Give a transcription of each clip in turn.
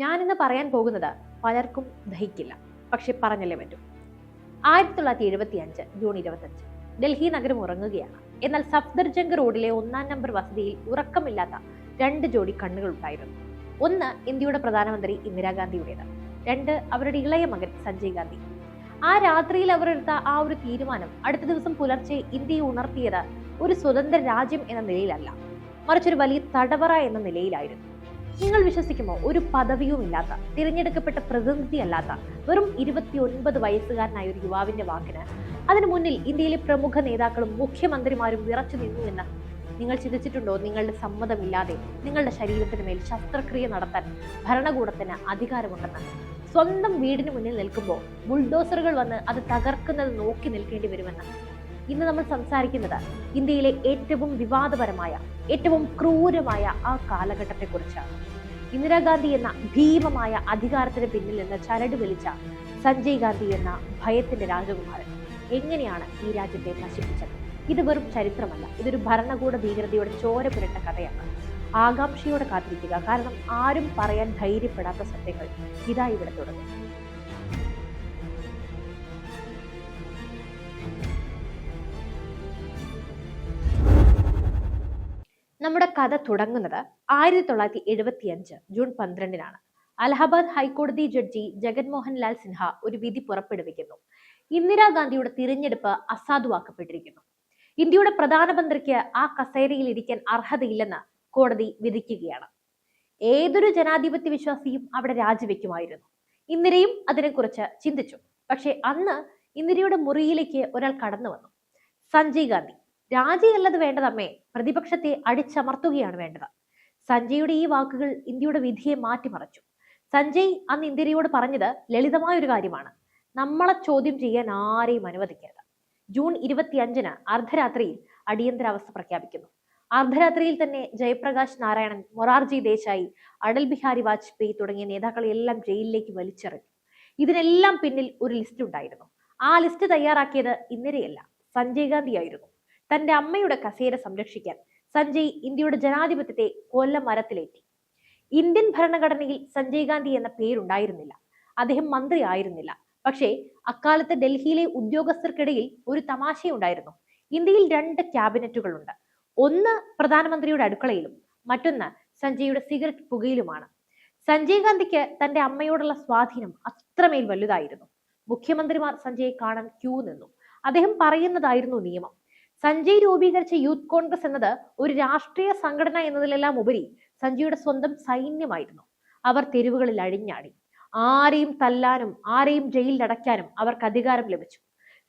ഞാനിന്ന് പറയാൻ പോകുന്നത് പലർക്കും ദഹിക്കില്ല, പക്ഷെ പറഞ്ഞല്ലേ പറ്റൂ. 1975 ജൂൺ 25 ഡൽഹി നഗരം ഉറങ്ങുകയാണ്. എന്നാൽ സഫ്ദർജംഗ് റോഡിലെ 1-ാം നമ്പർ വസതിയിൽ ഉറക്കമില്ലാത്ത 2 ജോഡി കണ്ണുകൾ ഉണ്ടായിരുന്നു. ഒന്ന് ഇന്ത്യയുടെ പ്രധാനമന്ത്രി ഇന്ദിരാഗാന്ധിയുടേത്, 2 അവരുടെ ഇളയ മകൻ സഞ്ജയ് ഗാന്ധി. ആ രാത്രിയിൽ അവർ എടുത്ത ആ ഒരു തീരുമാനം അടുത്ത ദിവസം പുലർച്ചെ ഇന്ത്യയെ ഉണർത്തിയത് ഒരു സ്വതന്ത്ര രാജ്യം എന്ന നിലയിലല്ല, മറിച്ചൊരു വലിയ തടവറ എന്ന നിലയിലായിരുന്നു. നിങ്ങൾ വിശ്വസിക്കുമോ, ഒരു പദവിയും ഇല്ലാത്ത, തിരഞ്ഞെടുക്കപ്പെട്ട പ്രതിനിധി അല്ലാത്ത വെറും 29 വയസ്സുകാരനായ ഒരു യുവാവിന്റെ വാക്കിന് അതിനു മുന്നിൽ ഇന്ത്യയിലെ പ്രമുഖ നേതാക്കളും മുഖ്യമന്ത്രിമാരും വിറച്ചു നിന്നുവെന്ന് നിങ്ങൾ ചിന്തിച്ചിട്ടുണ്ടോ? നിങ്ങളുടെ സമ്മതമില്ലാതെ നിങ്ങളുടെ ശരീരത്തിന് മേൽ ശസ്ത്രക്രിയ നടത്താൻ ഭരണകൂടത്തിന് അധികാരമുണ്ടെന്ന്. സ്വന്തം വീടിന് മുന്നിൽ നിൽക്കുമ്പോൾ ബുൾഡോസറുകൾ വന്ന് അത് തകർക്കുന്നത് നോക്കി നിൽക്കേണ്ടി വരുമെന്ന്. ഇന്ന് നമ്മൾ സംസാരിക്കുന്നത് ഇന്ത്യയിലെ ഏറ്റവും വിവാദപരമായ, ഏറ്റവും ക്രൂരമായ ആ കാലഘട്ടത്തെക്കുറിച്ചാണ്. ഇന്ദിരാഗാന്ധി എന്ന ഭീമമായ അധികാരത്തിന് പിന്നിൽ നിന്ന് ചരട് വലിച്ച സഞ്ജയ് ഗാന്ധി എന്ന ഭയത്തിന്റെ രാജകുമാരൻ എങ്ങനെയാണ് ഈ രാജ്യത്തെ നശിപ്പിച്ചത്? ഇത് വെറും ചരിത്രമല്ല, ഇതൊരു ഭരണകൂട ഭീകരതയുടെ ചോര പുരട്ട കഥയാണ്. ആകാംക്ഷയോടെ കാത്തിരിക്കുക, കാരണം ആരും പറയാൻ ധൈര്യപ്പെടാത്ത സത്യങ്ങൾ ഇതാ ഇവിടെ തുടങ്ങും. നമ്മുടെ കഥ തുടങ്ങുന്നത് 1975 ജൂൺ 12 അലഹബാദ് ഹൈക്കോടതി ജഡ്ജി ജഗൻമോഹൻ ലാൽ സിൻഹ ഒരു വിധി പുറപ്പെടുവിക്കുന്നു. ഇന്ദിരാഗാന്ധിയുടെ തിരഞ്ഞെടുപ്പ് അസാധുവാക്കപ്പെട്ടിരിക്കുന്നു. ഇന്ത്യയുടെ പ്രധാനമന്ത്രിക്ക് ആ കസേരയിൽ ഇരിക്കാൻ അർഹതയില്ലെന്ന് കോടതി വിധിക്കുകയാണ്. ഏതൊരു ജനാധിപത്യ വിശ്വാസിയും അവിടെ രാജിവെക്കുമായിരുന്നു. ഇന്ദിരയും അതിനെക്കുറിച്ച് ചിന്തിച്ചു. പക്ഷെ അന്ന് ഇന്ദിരയുടെ മുറിയിലേക്ക് ഒരാൾ കടന്നു വന്നു. സഞ്ജയ് ഗാന്ധി. രാജിയല്ലത് വേണ്ടതമ്മേ, പ്രതിപക്ഷത്തെ അടിച്ചമർത്തുകയാണ് വേണ്ടത്. സഞ്ജയുടെ ഈ വാക്കുകൾ ഇന്ത്യയുടെ വിധിയെ മാറ്റിമറിച്ചു. സഞ്ജയ് അന്ന് ഇന്ദിരയോട് പറഞ്ഞത് ലളിതമായ ഒരു കാര്യമാണ്: നമ്മളെ ചോദ്യം ചെയ്യാൻ ആരെയും അനുവദിക്കരുത്. ജൂൺ 25 അർദ്ധരാത്രിയിൽ അടിയന്തരാവസ്ഥ പ്രഖ്യാപിക്കുന്നു. അർദ്ധരാത്രിയിൽ തന്നെ ജയപ്രകാശ് നാരായണൻ, മൊറാർജി ദേശായി, അടൽ ബിഹാരി വാജ്പേയി തുടങ്ങിയ നേതാക്കളെല്ലാം ജയിലിലേക്ക് വലിച്ചെറിഞ്ഞു. ഇതിനെല്ലാം പിന്നിൽ ഒരു ലിസ്റ്റ് ഉണ്ടായിരുന്നു. ആ ലിസ്റ്റ് തയ്യാറാക്കിയത് ഇന്ദിരയല്ല, സഞ്ജയ് ഗാന്ധി ആയിരുന്നു. തന്റെ അമ്മയുടെ കസേര സംരക്ഷിക്കാൻ സഞ്ജയ് ഇന്ത്യയുടെ ജനാധിപത്യത്തെ കൊല്ലമരത്തിലേറ്റി. ഇന്ത്യൻ ഭരണഘടനയിൽ സഞ്ജയ് ഗാന്ധി എന്ന പേരുണ്ടായിരുന്നില്ല. അദ്ദേഹം മന്ത്രി ആയിരുന്നില്ല. പക്ഷേ അക്കാലത്ത് ഡൽഹിയിലെ ഉദ്യോഗസ്ഥർക്കിടയിൽ ഒരു തമാശയുണ്ടായിരുന്നു. ഇന്ത്യയിൽ 2 ക്യാബിനറ്റുകളുണ്ട്. ഒന്ന് പ്രധാനമന്ത്രിയുടെ അടുക്കളയിലും മറ്റൊന്ന് സഞ്ജയുടെ സിഗരറ്റ് പുകയിലുമാണ്. സഞ്ജയ് ഗാന്ധിക്ക് തന്റെ അമ്മയോടുള്ള സ്വാധീനം അത്രമേൽ വലുതായിരുന്നു. മുഖ്യമന്ത്രിമാർ സഞ്ജയെ കാണാൻ ക്യൂ നിന്നു. അദ്ദേഹം പറയുന്നതായിരുന്നു നിയമം. സഞ്ജയ് രൂപീകരിച്ച യൂത്ത് കോൺഗ്രസ് എന്നത് ഒരു രാഷ്ട്രീയ സംഘടന എന്നതിലെല്ലാം ഉപരി സഞ്ജയുടെ സ്വന്തം സൈന്യമായിരുന്നു. അവർ തെരുവുകളിൽ അഴിഞ്ഞാടി. ആരെയും തല്ലാനും ആരെയും ജയിലിലടയ്ക്കാനും അവർക്ക് അധികാരം ലഭിച്ചു.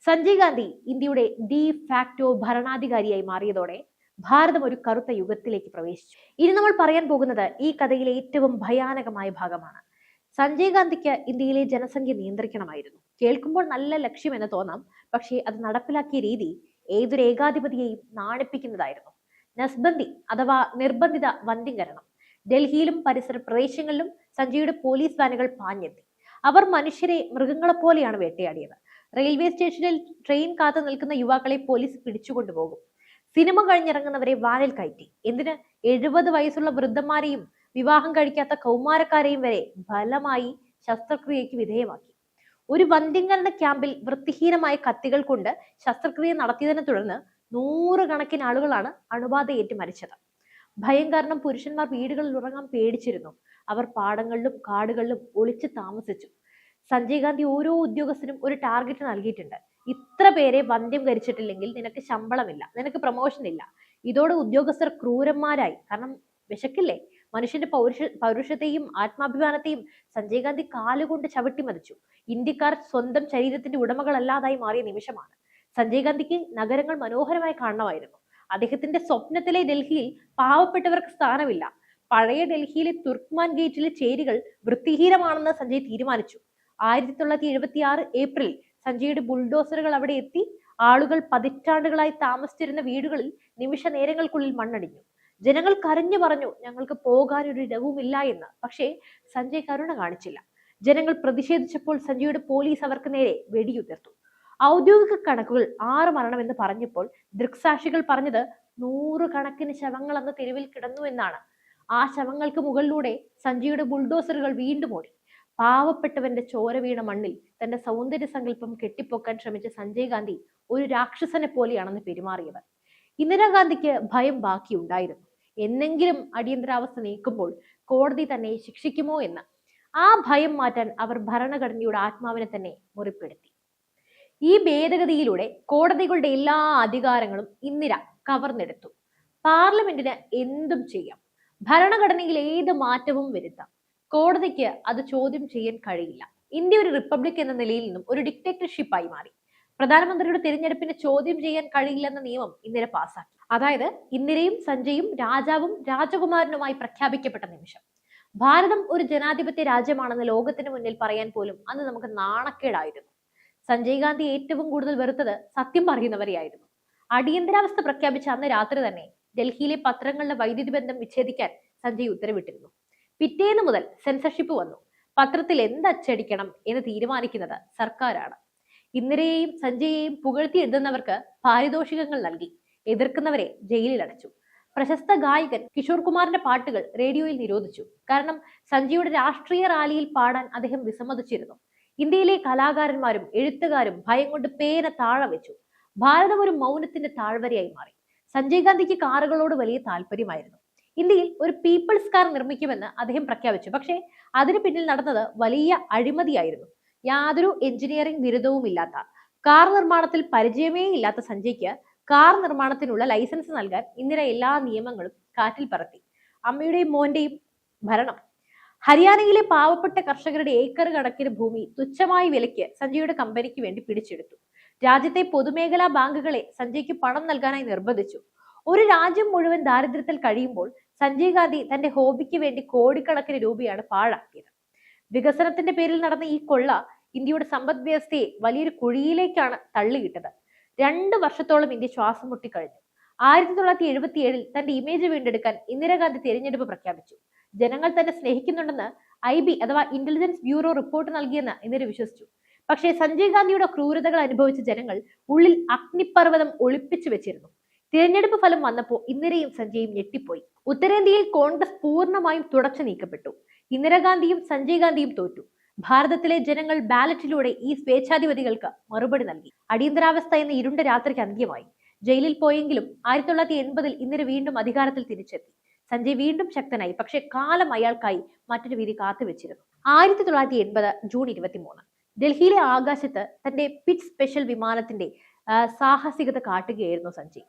സഞ്ജയ് ഗാന്ധി ഇന്ത്യയുടെ ഡി ഫാക്ടോ ഭരണാധികാരിയായി മാറിയതോടെ ഭാരതം ഒരു കറുത്ത യുഗത്തിലേക്ക് പ്രവേശിച്ചു. ഇനി നമ്മൾ പറയാൻ പോകുന്നത് ഈ കഥയിലെ ഏറ്റവും ഭയാനകമായ ഭാഗമാണ്. സഞ്ജയ് ഗാന്ധിക്ക് ഇന്ത്യയിലെ ജനസംഖ്യ നിയന്ത്രിക്കണമായിരുന്നു. കേൾക്കുമ്പോൾ നല്ല ലക്ഷ്യം എന്ന് തോന്നാം, പക്ഷേ അത് നടപ്പിലാക്കിയ രീതി ഏതൊരു ഏകാധിപതിയെയും നാണിപ്പിക്കുന്നതായിരുന്നു. നസ്ബന്ദി അഥവാ നിർബന്ധിത വന്ധ്യംകരണം. ഡൽഹിയിലും പരിസര പ്രദേശങ്ങളിലും സഞ്ജയുടെ പോലീസ് വാനുകൾ പാഞ്ഞെത്തി. അവർ മനുഷ്യരെ മൃഗങ്ങളെപ്പോലെയാണ് വേട്ടയാടിയത്. റെയിൽവേ സ്റ്റേഷനിൽ ട്രെയിൻ കാത്തു നിൽക്കുന്ന യുവാക്കളെ പോലീസ് പിടിച്ചുകൊണ്ടുപോകും. സിനിമ കഴിഞ്ഞിറങ്ങുന്നവരെ വാനിൽ കയറ്റി. എന്തിന്? 70 വയസ്സുള്ള വൃദ്ധന്മാരെയും വിവാഹം കഴിക്കാത്ത കൗമാരക്കാരെയും വരെ ബലമായി ശസ്ത്രക്രിയയ്ക്ക് വിധേയമാക്കി. ഒരു വന്ധ്യംകരണ ക്യാമ്പിൽ വൃത്തിഹീനമായ കത്തികൾ കൊണ്ട് ശസ്ത്രക്രിയ നടത്തിയതിനെ തുടർന്ന് 100 കണക്കിന് ആളുകളാണ് അണുബാധയേറ്റ് മരിച്ചത്. ഭയം കാരണം പുരുഷന്മാർ വീടുകളിൽ ഉറങ്ങാൻ പേടിച്ചിരുന്നു. അവർ പാടങ്ങളിലും കാടുകളിലും ഒളിച്ചു താമസിച്ചു. സഞ്ജയ് ഗാന്ധി ഓരോ ഉദ്യോഗസ്ഥനും ഒരു ടാർഗറ്റ് നൽകിയിട്ടുണ്ട്. ഇത്ര പേരെ വന്ധ്യംകരിച്ചിട്ടില്ലെങ്കിൽ നിനക്ക് ശമ്പളമില്ല, നിനക്ക് പ്രൊമോഷൻ ഇല്ല. ഇതോടെ ഉദ്യോഗസ്ഥർ ക്രൂരന്മാരായി. കാരണം വിശക്കില്ലേ? മനുഷ്യന്റെ പൗരുഷത്തെയും ആത്മാഭിമാനത്തെയും സഞ്ജയ് ഗാന്ധി കാലുകൊണ്ട് ചവിട്ടി മതിച്ചു. ഇന്ത്യക്കാർ സ്വന്തം ശരീരത്തിന്റെ ഉടമകളല്ലാതായി മാറിയ നിമിഷമാണ്. സഞ്ജയ് ഗാന്ധിക്ക് നഗരങ്ങൾ മനോഹരമായി കാണണമായിരുന്നു. അദ്ദേഹത്തിന്റെ സ്വപ്നത്തിലെ ഡൽഹിയിൽ പാവപ്പെട്ടവർക്ക് സ്ഥാനമില്ല. പഴയ ഡൽഹിയിലെ തുർക്ക്മാൻ ഗേറ്റിലെ ചേരികൾ വൃത്തിഹീനമാണെന്ന് സഞ്ജയ് തീരുമാനിച്ചു. 1976 ഏപ്രിൽ സഞ്ജയുടെ ബുൾഡോസറുകൾ അവിടെ എത്തി. ആളുകൾ പതിറ്റാണ്ടുകളായി താമസിച്ചിരുന്ന വീടുകളിൽ നിമിഷ നേരങ്ങൾക്കുള്ളിൽ മണ്ണടിഞ്ഞു. ജനങ്ങൾ കരഞ്ഞു പറഞ്ഞു, ഞങ്ങൾക്ക് പോകാനൊരു ഇടവുമില്ല എന്ന്. പക്ഷേ സഞ്ജയ് കരുണ കാണിച്ചില്ല. ജനങ്ങൾ പ്രതിഷേധിച്ചപ്പോൾ സഞ്ജയുടെ പോലീസ് അവർക്ക് നേരെ വെടിയുതിർത്തു. ഔദ്യോഗിക കണക്കുകൾ 6 മരണമെന്ന് പറഞ്ഞപ്പോൾ ദൃക്സാക്ഷികൾ പറഞ്ഞത് 100 കണക്കിന് ശവങ്ങൾ അന്ന് തെരുവിൽ കിടന്നു എന്നാണ്. ആ ശവങ്ങൾക്ക് മുകളിലൂടെ സഞ്ജയുടെ ബുൾഡോസറുകൾ വീണ്ടും ഓടി. പാവപ്പെട്ടവന്റെ ചോര വീണ മണ്ണിൽ തന്റെ സൗന്ദര്യ സങ്കല്പം കെട്ടിപ്പൊക്കാൻ ശ്രമിച്ച സഞ്ജയ് ഗാന്ധി ഒരു രാക്ഷസനെ പോലെയാണെന്ന് പെരുമാറിയത്. ഇന്ദിരാഗാന്ധിക്ക് ഭയം ബാക്കിയുണ്ടായിരുന്നു. എന്നെങ്കിലും അടിയന്തരാവസ്ഥ നീക്കുമ്പോൾ കോടതി തന്നെ ശിക്ഷിക്കുമോ എന്ന്. ആ ഭയം മാറ്റാൻ അവർ ഭരണഘടനയുടെ ആത്മാവിനെ തന്നെ മുറിപ്പെടുത്തി. ഈ ഭേദഗതിയിലൂടെ കോടതികളുടെ എല്ലാ അധികാരങ്ങളും ഇന്ദിര കവർന്നെടുത്തു. പാർലമെന്റിന് എന്തും ചെയ്യാം, ഭരണഘടനയിൽ ഏത് മാറ്റവും വരുത്താം. കോടതിക്ക് അത് ചോദ്യം ചെയ്യാൻ കഴിയില്ല. ഇന്ത്യ ഒരു റിപ്പബ്ലിക് എന്ന നിലയിൽ നിന്നും ഒരു ഡിക്റ്റേറ്റർഷിപ്പായി മാറി. പ്രധാനമന്ത്രിയുടെ തിരഞ്ഞെടുപ്പിന് ചോദ്യം ചെയ്യാൻ കഴിയില്ലെന്ന നിയമം ഇന്ദിര പാസാക്കി. അതായത് ഇന്ദിരയും സഞ്ജയും രാജാവും രാജകുമാരനുമായി പ്രഖ്യാപിക്കപ്പെട്ട നിമിഷം. ഭാരതം ഒരു ജനാധിപത്യ രാജ്യമാണെന്ന് ലോകത്തിന് മുന്നിൽ പറയാൻ പോലും അന്ന് നമുക്ക് നാണക്കേടായിരുന്നു. സഞ്ജയ് ഗാന്ധി ഏറ്റവും കൂടുതൽ വെറുത്തത് സത്യം പറയുന്നവരെയായിരുന്നു. അടിയന്തരാവസ്ഥ പ്രഖ്യാപിച്ച അന്ന് രാത്രി തന്നെ ഡൽഹിയിലെ പത്രങ്ങളുടെ വൈദ്യുതി ബന്ധം വിച്ഛേദിക്കാൻ സഞ്ജയ് ഉത്തരവിട്ടിരുന്നു. പിറ്റേന്ന് മുതൽ സെൻസർഷിപ്പ് വന്നു. പത്രത്തിൽ എന്തച്ചടിക്കണം എന്ന് തീരുമാനിക്കുന്നത് സർക്കാരാണ്. ഇന്ദിരയെയും സഞ്ജയെയും പുകഴ്ത്തി എഴുതുന്നവർക്ക് പാരിതോഷികങ്ങൾ നൽകി, എതിർക്കുന്നവരെ ജയിലിൽ അടച്ചു. പ്രശസ്ത ഗായകൻ കിഷോർ കുമാറിന്റെ പാട്ടുകൾ റേഡിയോയിൽ നിരോധിച്ചു. കാരണം സഞ്ജയുടെ രാഷ്ട്രീയ റാലിയിൽ പാടാൻ അദ്ദേഹം വിസമ്മതിച്ചിരുന്നു. ഇന്ത്യയിലെ കലാകാരന്മാരും എഴുത്തുകാരും ഭയം കൊണ്ട് പേന താഴെ വെച്ചു. ഭാരതം ഒരു മൗനത്തിന്റെ താഴ്വരയായി മാറി. സഞ്ജയ് ഗാന്ധിക്ക് കാറുകളോട് വലിയ താല്പര്യമായിരുന്നു. ഇന്ത്യയിൽ ഒരു പീപ്പിൾസ് കാർ നിർമ്മിക്കുമെന്ന് അദ്ദേഹം പ്രഖ്യാപിച്ചു. പക്ഷേ അതിന് പിന്നിൽ നടന്നത് വലിയ അഴിമതിയായിരുന്നു. യാതൊരു എഞ്ചിനീയറിംഗ് ബിരുദവും ഇല്ലാത്ത, കാർ നിർമ്മാണത്തിൽ പരിചയമേ ഇല്ലാത്ത സഞ്ജയ്ക്ക് കാർ നിർമ്മാണത്തിനുള്ള ലൈസൻസ് നൽകാൻ ഇന്ദിര എല്ലാ നിയമങ്ങളും കാറ്റിൽ പറത്തി. അമ്മയുടെയും മോന്റെയും ഭരണം. ഹരിയാനയിലെ പാവപ്പെട്ട കർഷകരുടെ ഏക്കർ കണക്കിന് ഭൂമി തുച്ഛമായ വിലയ്ക്ക് സഞ്ജയുടെ കമ്പനിക്ക് വേണ്ടി പിടിച്ചെടുത്തു. രാജ്യത്തെ പൊതുമേഖലാ ബാങ്കുകളെ സഞ്ജയ്ക്ക് പണം നൽകാനായി നിർബന്ധിച്ചു. ഒരു രാജ്യം മുഴുവൻ ദാരിദ്ര്യത്തിൽ കഴിയുമ്പോൾ സഞ്ജയ് ഗാന്ധി തന്റെ ഹോബിക്ക് വേണ്ടി കോടിക്കണക്കിന് രൂപയാണ് പാഴാക്കിയത്. വികസനത്തിന്റെ പേരിൽ നടന്ന ഈ കൊള്ള ഇന്ത്യയുടെ സമ്പദ് വ്യവസ്ഥയെ വലിയൊരു കുഴിയിലേക്കാണ് തള്ളിയിട്ടത്. 2 വർഷത്തോളം ഇന്ത്യ ശ്വാസം മുട്ടിക്കഴിഞ്ഞു. 1977 തന്റെ ഇമേജ് വീണ്ടെടുക്കാൻ ഇന്ദിരാഗാന്ധി തിരഞ്ഞെടുപ്പ് പ്രഖ്യാപിച്ചു. ജനങ്ങൾ തന്നെ സ്നേഹിക്കുന്നുണ്ടെന്ന് IB അഥവാ ഇന്റലിജൻസ് ബ്യൂറോ റിപ്പോർട്ട് നൽകിയെന്ന് ഇന്ദിര വിശ്വസിച്ചു. പക്ഷേ സഞ്ജയ് ഗാന്ധിയുടെ ക്രൂരതകൾ അനുഭവിച്ച ജനങ്ങൾ ഉള്ളിൽ അഗ്നിപർവ്വതം ഒളിപ്പിച്ചു വെച്ചിരുന്നു. തിരഞ്ഞെടുപ്പ് ഫലം വന്നപ്പോൾ ഇന്ദിരയും സഞ്ജയും ഞെട്ടിപ്പോയി. ഉത്തരേന്ത്യയിൽ കോൺഗ്രസ് പൂർണ്ണമായും തുടച്ചു നീക്കപ്പെട്ടു. ഇന്ദിരാഗാന്ധിയും സഞ്ജയ് ഗാന്ധിയും തോറ്റു. ഭാരതത്തിലെ ജനങ്ങൾ ബാലറ്റിലൂടെ ഈ സ്വേച്ഛാധിപതികൾക്ക് മറുപടി നൽകി. അടിയന്തരാവസ്ഥ എന്ന ഇരുണ്ട രാത്രിക്ക് അന്ത്യമായി. ജയിലിൽ പോയെങ്കിലും 1980 ഇന്ദിര വീണ്ടും അധികാരത്തിൽ തിരിച്ചെത്തി. സഞ്ജയ് വീണ്ടും ശക്തനായി. പക്ഷെ കാലം അയാൾക്കായി മറ്റൊരു വിധി കാത്തുവെച്ചിരുന്നു. 1980 ജൂൺ 23 ഡൽഹിയിലെ ആകാശത്ത് തന്റെ പിറ്റ് സ്പെഷ്യൽ വിമാനത്തിന്റെ സാഹസികത കാട്ടുകയായിരുന്നു സഞ്ജയ്.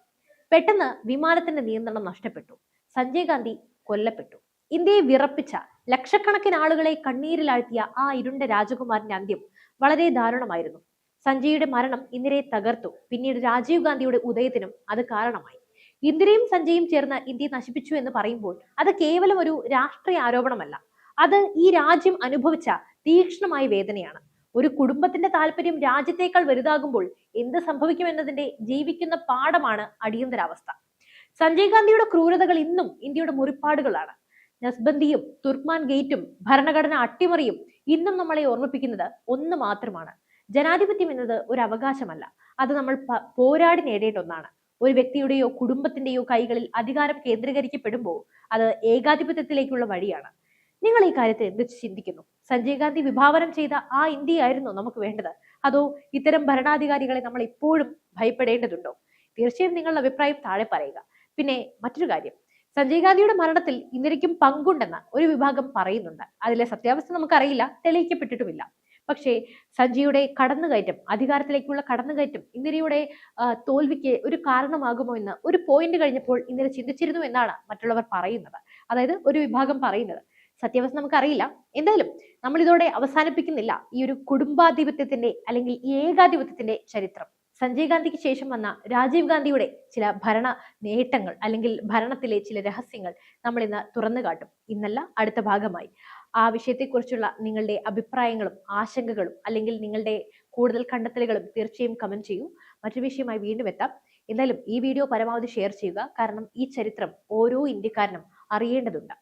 പെട്ടെന്ന് വിമാനത്തിന്റെ നിയന്ത്രണം നഷ്ടപ്പെട്ടു. സഞ്ജയ് ഗാന്ധി കൊല്ലപ്പെട്ടു. ഇന്ത്യയെ വിറപ്പിച്ച, ലക്ഷക്കണക്കിന് ആളുകളെ കണ്ണീരിലാഴ്ത്തിയ ആ ഇരുണ്ട രാജകുമാരന്റെ അന്ത്യം വളരെ ദാരുണമായിരുന്നു. സഞ്ജയുടെ മരണം ഇന്ദിരയെ തകർത്തു. പിന്നീട് രാജീവ് ഗാന്ധിയുടെ ഉദയത്തിനും അത് കാരണമായി. ഇന്ദിരയും സഞ്ജയും ചേർന്ന് ഇന്ത്യയെ നശിപ്പിച്ചു എന്ന് പറയുമ്പോൾ അത് കേവലം ഒരു രാഷ്ട്രീയ ആരോപണമല്ല. അത് ഈ രാജ്യം അനുഭവിച്ച തീക്ഷ്ണമായ വേദനയാണ്. ഒരു കുടുംബത്തിന്റെ താല്പര്യം രാജ്യത്തേക്കാൾ വലുതാകുമ്പോൾ എന്ത് സംഭവിക്കുമെന്നതിന്റെ ജീവിക്കുന്ന പാഠമാണ് അടിയന്തരാവസ്ഥ. സഞ്ജയ് ഗാന്ധിയുടെ ക്രൂരതകൾ ഇന്നും ഇന്ത്യയുടെ മുറിപ്പാടുകളാണ്. നസ്ബന്ദിയും തുർക്ക്മാൻ ഗേറ്റും ഭരണഘടന അട്ടിമറിയും ഇന്നും നമ്മളെ ഓർമ്മിപ്പിക്കുന്നത് ഒന്ന് മാത്രമാണ്: ജനാധിപത്യം എന്നത് ഒരു അവകാശമല്ല, അത് നമ്മൾ പോരാടി നേടേണ്ട ഒന്നാണ്. ഒരു വ്യക്തിയുടെയോ കുടുംബത്തിന്റെയോ കൈകളിൽ അധികാരം കേന്ദ്രീകരിക്കപ്പെടുമ്പോൾ അത് ഏകാധിപത്യത്തിലേക്കുള്ള വഴിയാണ്. നിങ്ങൾ ഈ കാര്യത്തിൽ എന്ത് ചിന്തിക്കുന്നു? സഞ്ജയ് ഗാന്ധി വിഭാവനം ചെയ്ത ആ ഇന്ത്യയായിരുന്നു നമുക്ക് വേണ്ടത്, അതോ ഇത്തരം ഭരണാധികാരികളെ നമ്മൾ ഇപ്പോഴും ഭയപ്പെടേണ്ടതുണ്ടോ? തീർച്ചയായും നിങ്ങളുടെ അഭിപ്രായം താഴെ പറയുക. പിന്നെ മറ്റൊരു കാര്യം, സഞ്ജയ് ഗാന്ധിയുടെ മരണത്തിൽ ഇന്ദിരയ്ക്കും പങ്കുണ്ടെന്ന് ഒരു വിഭാഗം പറയുന്നുണ്ട്. അതിലെ സത്യാവസ്ഥ നമുക്കറിയില്ല, തെളിയിക്കപ്പെട്ടിട്ടുമില്ല. പക്ഷേ സഞ്ജയുടെ കടന്നുകയറ്റം, അധികാരത്തിലേക്കുള്ള കടന്നുകയറ്റം ഇന്ദിരയുടെ തോൽവിക്ക് ഒരു കാരണമാകുമോ എന്ന് ഒരു പോയിന്റ് കഴിഞ്ഞപ്പോൾ ഇന്ദിര ചിന്തിച്ചിരുന്നു എന്നാണ് മറ്റുള്ളവർ പറയുന്നത്. അതായത് ഒരു വിഭാഗം പറയുന്നത്. സത്യാവസ്ഥ നമുക്കറിയില്ല. എന്തായാലും നമ്മൾ ഇതോടെ അവസാനിപ്പിക്കുന്നില്ല ഈ ഒരു കുടുംബാധിപത്യത്തിന്റെ അല്ലെങ്കിൽ ഏകാധിപത്യത്തിന്റെ ചരിത്രം. സഞ്ജയ് ഗാന്ധിക്ക് ശേഷം വന്ന രാജീവ് ഗാന്ധിയുടെ ചില ഭരണ നേട്ടങ്ങൾ അല്ലെങ്കിൽ ഭരണത്തിലെ ചില രഹസ്യങ്ങൾ നമ്മൾ ഇന്ന് തുറന്നു കാട്ടും. ഇന്നല്ല, അടുത്ത ഭാഗമായി. ആ വിഷയത്തെക്കുറിച്ചുള്ള നിങ്ങളുടെ അഭിപ്രായങ്ങളും ആശങ്കകളും അല്ലെങ്കിൽ നിങ്ങളുടെ കൂടുതൽ കണ്ടെത്തലുകളും തീർച്ചയായും കമന്റ് ചെയ്യൂ. മറ്റൊരു വിഷയമായി വീണ്ടും എത്താം. എന്തായാലും ഈ വീഡിയോ പരമാവധി ഷെയർ ചെയ്യുക. കാരണം ഈ ചരിത്രം ഓരോ ഇന്ത്യക്കാരനും അറിയേണ്ടതുണ്ട്.